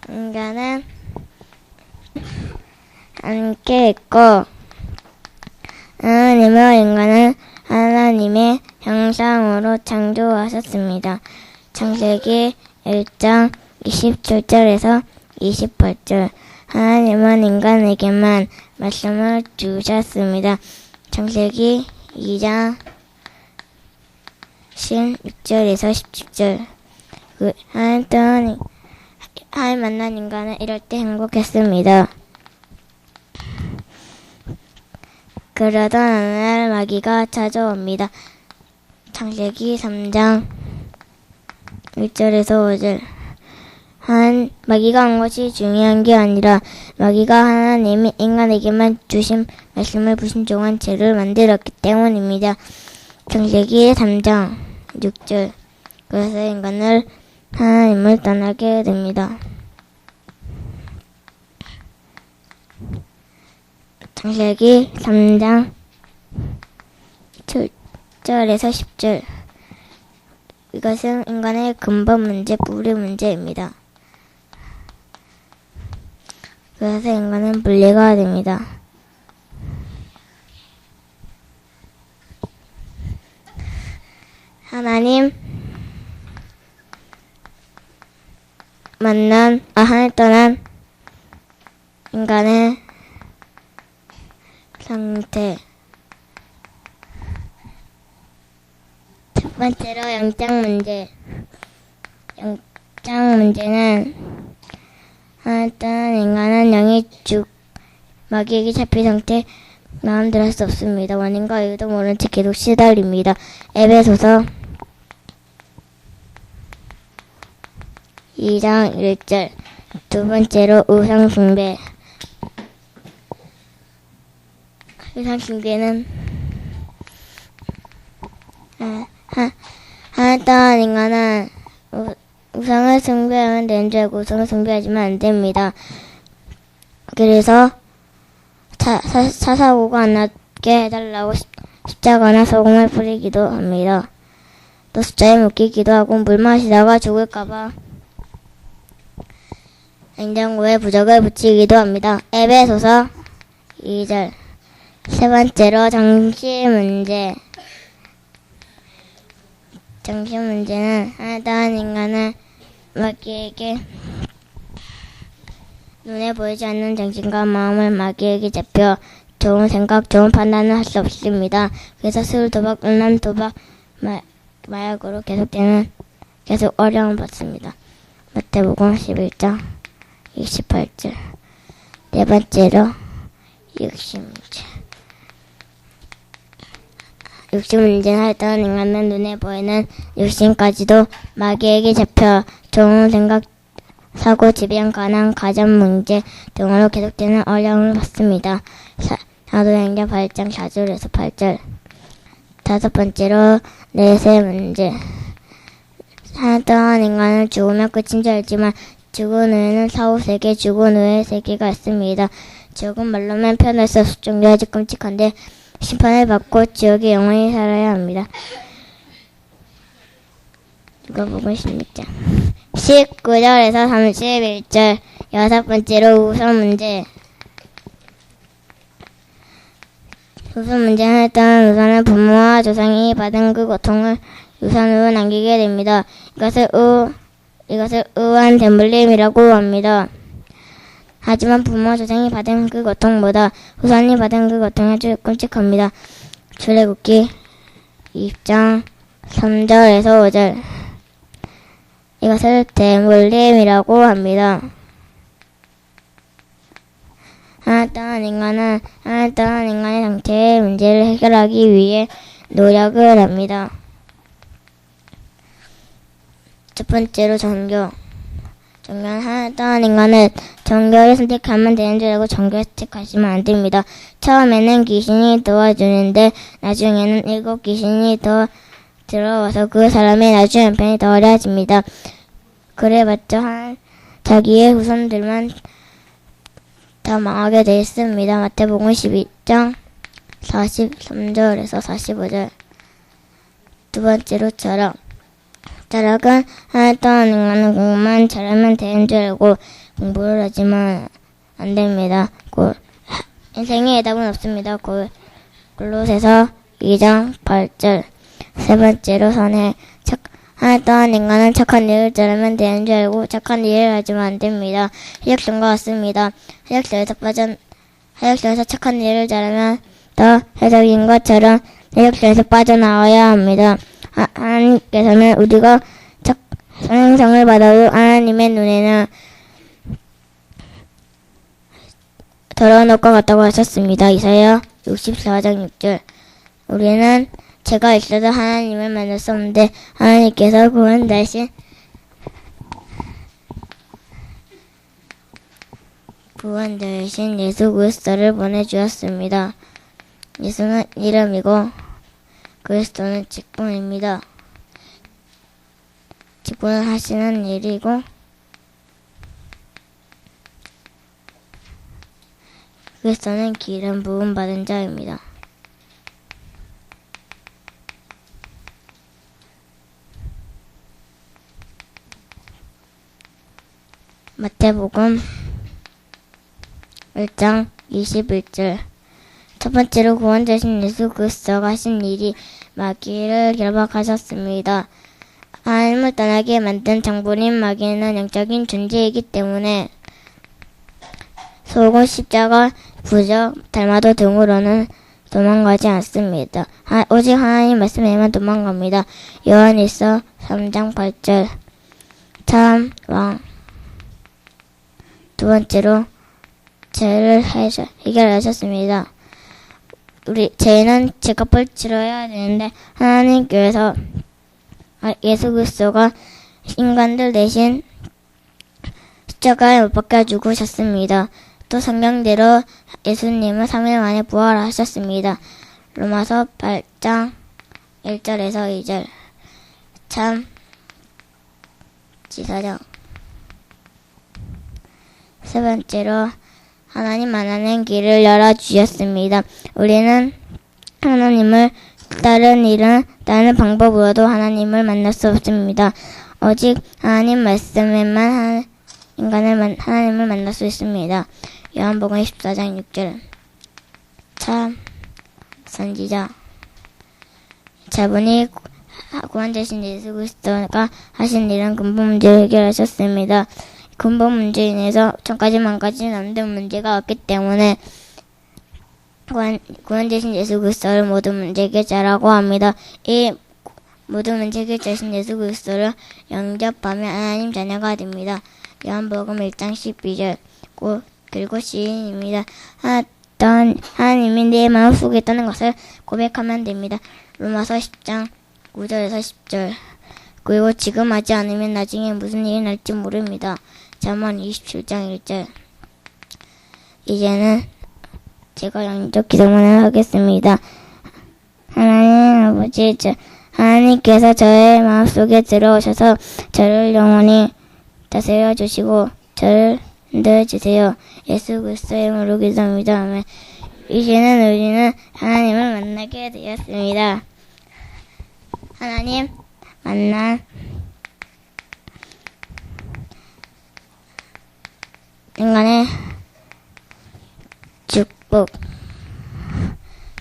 인간은 함께 있고 하나님은 인간을 하나님의 형상으로 창조하셨습니다. 창세기 1장 27절에서 28절. 하나님은 인간에게만 말씀을 주셨습니다. 창세기 2장 16절에서 17절. 하나님 만난 인간은 이럴 때 행복했습니다. 그러던 어느 날 마귀가 찾아옵니다. 창세기 3장 1절에서 5절. 마귀가 한 것이 중요한 게 아니라 마귀가 하나님이 인간에게만 주신 말씀을 불순종한 죄를 만들었기 때문입니다. 창세기 3장 6절. 그래서 인간을 하나님을 떠나게 됩니다. 창세기 3장 7절에서 10절. 이것은 인간의 근본 문제, 뿌리 문제입니다. 그래서 인간은 분리가 됩니다. 하나님 하나님 떠난 인간의 상태. 첫 번째로 영적 문제. 영적 문제는 하나님 떠난 인간은 영이 마귀에게 잡힌 상태 마음대로 할 수 없습니다. 원인과 이유도 모른 채 계속 시달립니다. 에베소서 2장 1절. 두 번째로 우상 숭배. 우상 숭배는 하나님 떠난 인간은 우상을 숭배하면 되는 줄 알고 우상을 숭배하지만 안 됩니다. 그래서 사사고가 안 나게 해달라고 십자가나 소금을 뿌리기도 합니다. 또 숫자에 묶이기도 하고 물 마시다가 죽을까봐 냉장고에 부적을 붙이기도 합니다. 에베소서 2절. 세 번째로 정신 문제. 정신 문제는 하나님 떠난 인간은 마귀에게 눈에 보이지 않는 정신과 마음을 마귀에게 잡혀 좋은 생각, 좋은 판단을 할 수 없습니다. 그래서 술, 도박, 음란, 도박, 마약으로 계속 어려움을 받습니다. 마태복음 11장 28절. 네 번째로 육신 문제. 육신 문제는 하나님 떠난 인간은 눈에 보이는 육신까지도 마귀에게 잡혀 좋은 생각, 사고, 질병, 가난, 가정 문제 등으로 계속되는 어려움을 받습니다. 사도행전 8장 4절에서 8절. 다섯 번째로 내세 문제. 하나님 떠난 인간은 죽으면 끝인 줄 알지만 죽은 후에는 사후세계, 죽은 후에 세계가 있습니다. 죽은 말로만 표현해서 정교하지 끔찍한데 심판을 받고 지옥에 영원히 살아야 합니다. 읽어보고 16장 19절에서 31절. 여섯 번째로 우선 문제. 우선 문제는 일단 우선은 부모와 조상이 받은 그 고통을 유산으로 남기게 됩니다. 이것을 우한 대물림이라고 합니다. 하지만 부모, 조상이 받은 그 고통보다 후손이 받은 그 고통이 아주 끔찍합니다. 출애굽기 20장 3절에서 5절. 이것을 대물림이라고 합니다. 하나님 떠난 인간의 상태의 문제를 해결하기 위해 노력을 합니다. 첫 번째로 종교는 하나님 떠난 인간은 종교를 선택하면 되는 줄 알고 종교를 선택하시면 안 됩니다. 처음에는 귀신이 도와주는데 나중에는 7 귀신이 더 들어와서 그 사람의 나중 형편이 더 어려워집니다. 그래봤자 자기의 후손들만 더 망하게 되어 있습니다. 마태복음 12장 43절에서 45절. 두 번째로 철학. 철학은 하나 동안 인간은 공부만 잘하면 되는 줄 알고 공부를 하지만 안 됩니다. 인생에 해답은 없습니다. 골로새서 2장 8절. 세 번째로 선해. 하나 동안 인간은 착한 일을 잘하면 되는 줄 알고 착한 일을 하지만 안 됩니다. 해적성과 같습니다. 해적성에서 착한 일을 잘하면 더 해적인 것처럼 해적성에서 빠져나와야 합니다. 하나님께서는 우리가 생성을 받아도 하나님의 눈에는 더러운 것과 같다고 하셨습니다. 이사야 64장 6절. 우리는 죄가 있어도 하나님을 만날 수 없는데 하나님께서 구원 대신 예수 그리스도를 보내주었습니다. 예수는 이름이고 그리스도는 직분입니다. 직분은 하시는 일이고 그리스도는 기름 부음 받은 자입니다. 마태복음 1장 21절. 첫 번째로 구원자신 예수 그리스도가 하신 일이 마귀를 결박하셨습니다. 하나님을 떠나게 만든 장본인 마귀는 영적인 존재이기 때문에 속은 십자가, 부적, 달마도 등으로는 도망가지 않습니다. 오직 하나님 말씀에만 도망갑니다. 요한일서 3장 8절. 참 왕. 두 번째로 죄를 해결하셨습니다. 죄는 죄값을 치러야 되는데 하나님께서 예수 그리스도가 인간들 대신 십자가에 못 박혀 죽으셨습니다. 또 성경대로 예수님은 3일 만에 부활하셨습니다. 로마서 8장 1절에서 2절. 참 지사장. 세 번째로 하나님 만나는 길을 열어주셨습니다. 우리는 하나님을 다른 방법으로도 하나님을 만날 수 없습니다. 오직 하나님 말씀에만 하나님을 만날 수 있습니다. 요한복음 14장 6절. 참 선지자. 자분이 구원자신 예수 그리스도가 하신 일은 근본 문제를 해결하셨습니다. 근본 문제에 인해서 천가지 만가지 남는 문제가 없기 때문에 구원자신 예수 그리스도를 모든 문제 해결자라고 합니다. 이 모든 문제 해결자신 예수 그리스도를 영접하면 하나님 자녀가 됩니다. 요한복음 1장 12절. 그리고 시인입니다. 하나님이 내 마음속에 있다는 것을 고백하면 됩니다. 로마서 10장 9절에서 10절. 그리고 지금 하지 않으면 나중에 무슨 일이 날지 모릅니다. 잠언 27장 1절. 이제는 제가 영적 기도문을 하겠습니다. 하나님 아버지, 하나님께서 저의 마음속에 들어오셔서 저를 영원히 다스려 주시고 저를 흔들어 주세요. 예수 그리스도의 이름으로 기도합니다. 아멘. 이제는 우리는 하나님을 만나게 되었습니다. 하나님 만난 인간의 축복.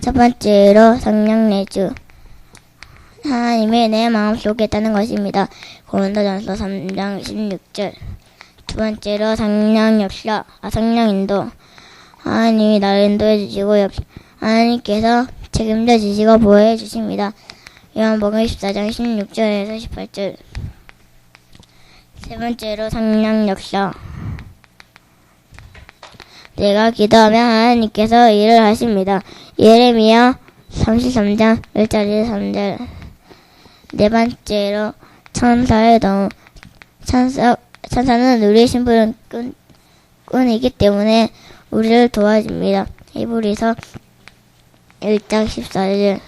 첫 번째로 성령 내주. 하나님이 내 마음속에 있다는 것입니다. 고린도전서 3장 16절. 두 번째로 성령 역사, 성령 인도. 하나님이 나를 인도해 주시고 하나님께서 책임져 주시고 보호해 주십니다. 요한복음 14장 16절에서 18절. 세 번째로 성령 역사. 내가 기도하면 하나님께서 일을 하십니다. 예레미야 33장 1절에서 3절. 네 번째로 천사의 도움. 천사는 우리의 신분은 꾼이기 때문에 우리를 도와줍니다. 히브리서 1장 14절.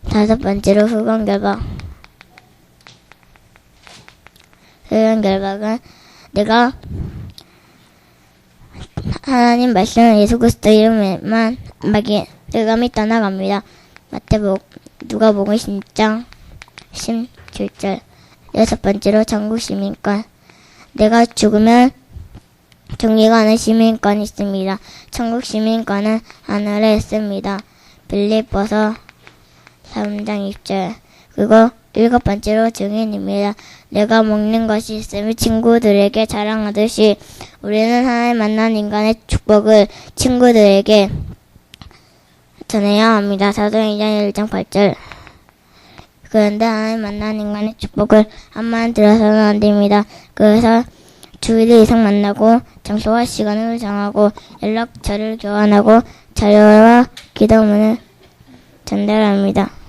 다섯 번째로 후건 결박. 후건 결박은 내가 하나님 말씀 예수 그리스도 이름에만 내가 떠나갑니다. 누가복음 10장 17절. 6번째로 전국 시민권. 내가 죽으면 종기가 하는 시민권이 있습니다. 천국 시민권은 하늘에 있습니다. 빌립보서 3장 6절. 그리고 7번째로 증인입니다. 내가 먹는 것이 있으면 친구들에게 자랑하듯이 우리는 하나님 만난 인간의 축복을 친구들에게 전해야 합니다. 사도행전 1장 8절. 그런데 하나님 만난 인간의 축복을 한만 들어서는 안 됩니다. 그래서 주일 이상 만나고 장소와 시간을 정하고 연락처를 교환하고 자료와 기도문을 전달합니다.